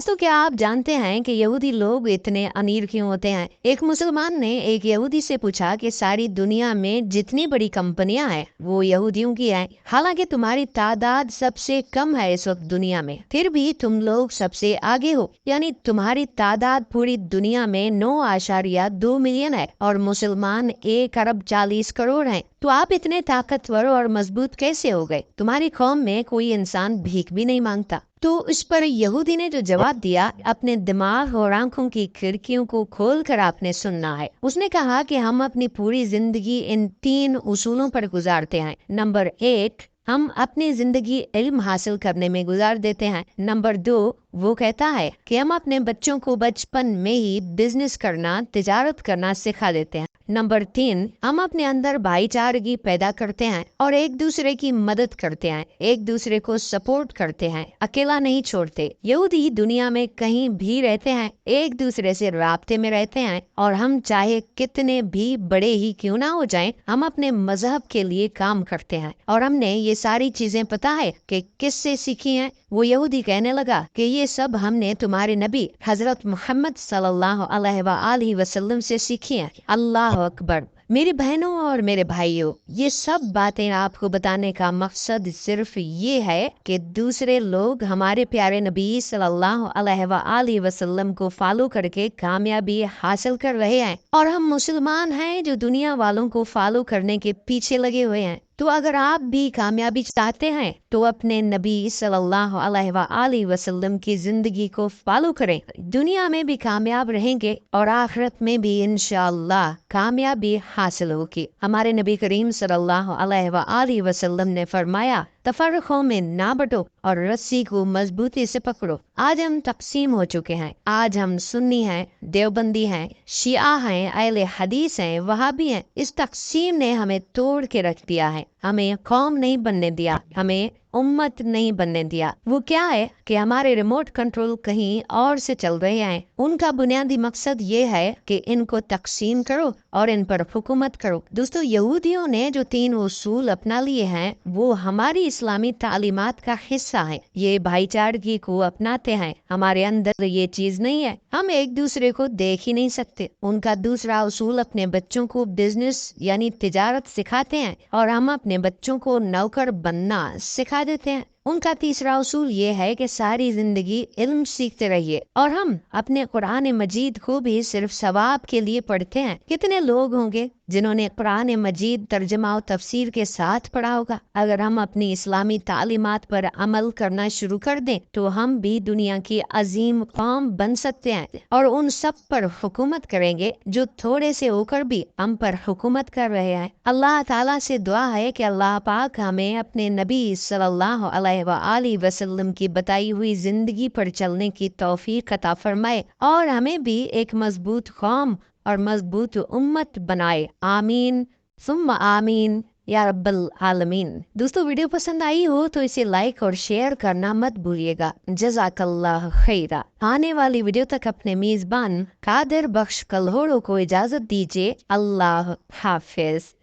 तो क्या आप जानते हैं कि यहूदी लोग इतने अमीर क्यों होते हैं? एक मुसलमान ने एक यहूदी से पूछा कि सारी दुनिया में जितनी बड़ी कंपनियां हैं वो यहूदियों की हैं। हालांकि तुम्हारी तादाद सबसे कम है इस वक्त दुनिया में, फिर भी तुम लोग सबसे आगे हो। यानी तुम्हारी तादाद पूरी दुनिया में 9.2 मिलियन है और मुसलमान 1 अरब 40 करोड़ हैं। तो आप इतने ताकतवर और मजबूत कैसे हो गए? तुम्हारी कौम में कोई इंसान भीख भी नहीं मांगता। तो इस पर यहूदी ने जो जवाब दिया, अपने दिमाग और आंखों की खिड़कियों को खोल कर आपने सुनना है। उसने कहा कि हम अपनी पूरी जिंदगी इन 3 उसूलों पर गुजारते हैं। नंबर 1, हम अपनी जिंदगी इल्म हासिल करने में गुजार देते हैं। नंबर 2, वो कहता है कि हम अपने बच्चों को बचपन में ही बिजनेस करना, तिजारत करना सिखा देते हैं। नंबर 3, हम अपने अंदर भाईचारगी पैदा करते हैं और एक दूसरे की मदद करते हैं, एक दूसरे को सपोर्ट करते हैं, अकेला नहीं छोड़ते। यहूदी दुनिया में कहीं भी रहते हैं, एक दूसरे से राब्ते में रहते हैं और हम चाहे कितने भी बड़े ही क्यों ना हो जाएं, हम अपने मजहब के लिए काम करते हैं। और हमने ये सारी चीजें पता है कि किससे सीखी हैं? वो यहूदी कहने लगा कि ये सब हमने तुम्हारे नबी हजरत मोहम्मद सल्लल्लाहु अलैहि वसल्लम से सीखी हैं। अल्लाह अकबर। मेरी बहनों और मेरे भाइयों, ये सब बातें आपको बताने का मकसद सिर्फ ये है कि दूसरे लोग हमारे प्यारे नबी सल्लल्लाहु अलैहि वसल्लम को फॉलो करके कामयाबी हासिल कर रहे हैं और हम मुसलमान हैं जो दुनिया वालों को फॉलो करने के पीछे लगे हुए हैं। तो अगर आप भी कामयाबी चाहते हैं तो अपने नबी सल्लल्लाहु अलैहि वसल्लम की जिंदगी को फॉलो करें। दुनिया में भी कामयाब रहेंगे और आखिरत में भी इंशाअल्लाह कामयाबी हासिल होगी। हमारे नबी करीम सल्लल्लाहु अलैहि वसल्लम ने फरमाया, तफर्रकों में ना बटो और रस्सी को मजबूती से पकड़ो। आज हम तकसीम हो चुके हैं। आज हम सुन्नी हैं, देवबंदी हैं, शिया हैं, अहले हदीस हैं, वहाबी हैं। इस तकसीम ने हमें तोड़ के रख दिया है। हमें कौम नहीं बनने दिया, हमें उम्मत नहीं बनने दिया। वो क्या है कि हमारे रिमोट कंट्रोल कहीं और से चल रहे हैं। उनका बुनियादी मकसद ये है कि इनको तकसीम करो और इन पर हुकूमत करो। दोस्तों, यहूदियों ने जो 3 उसूल अपना लिए हैं वो हमारी इस्लामी तालीमात का हिस्सा है। ये भाईचारगी को अपनाते हैं। हमारे अंदर ये चीज नहीं है। हम एक दूसरे को देख ही नहीं सकते। उनका दूसरा उसूल अपने बच्चों को बिजनेस यानी तिजारत सिखाते हैं और हम अपने बच्चों को नौकर बनना सिखा देते हैं। उनका तीसरा उसूल ये है कि सारी जिंदगी इल्म सीखते रहिए और हम अपने कुरान मजीद को भी सिर्फ सवाब के लिए पढ़ते हैं। कितने लोग होंगे जिन्होंने कुरान मजीद तर्जमा और तफसीर के साथ पढ़ा होगा? अगर हम अपनी इस्लामी तालीमात पर अमल करना शुरू कर दें तो हम भी दुनिया की अजीम कौम बन सकते हैं और उन सब पर हुकूमत करेंगे जो थोड़े से होकर भी हम पर हुकूमत कर रहे हैं। अल्लाह ताला से दुआ है कि अल्लाह पाक हमें अपने नबी सल्लल्लाहु अलैहि वसल्लम की बताई हुई जिंदगी पर चलने की तौफीक अता फरमाए और हमें भी एक मजबूत कौम और मजबूत उम्मत बनाए। आमीन सुम्मा आमीन या रब्बल आलमीन। दोस्तों, वीडियो पसंद आई हो तो इसे लाइक और शेयर करना मत भूलिएगा। जज़ाकल्लाह खैरा। आने वाली वीडियो तक अपने मेजबान कादिर बख्श कल्होड़ो को इजाजत दीजिए। अल्लाह हाफिज।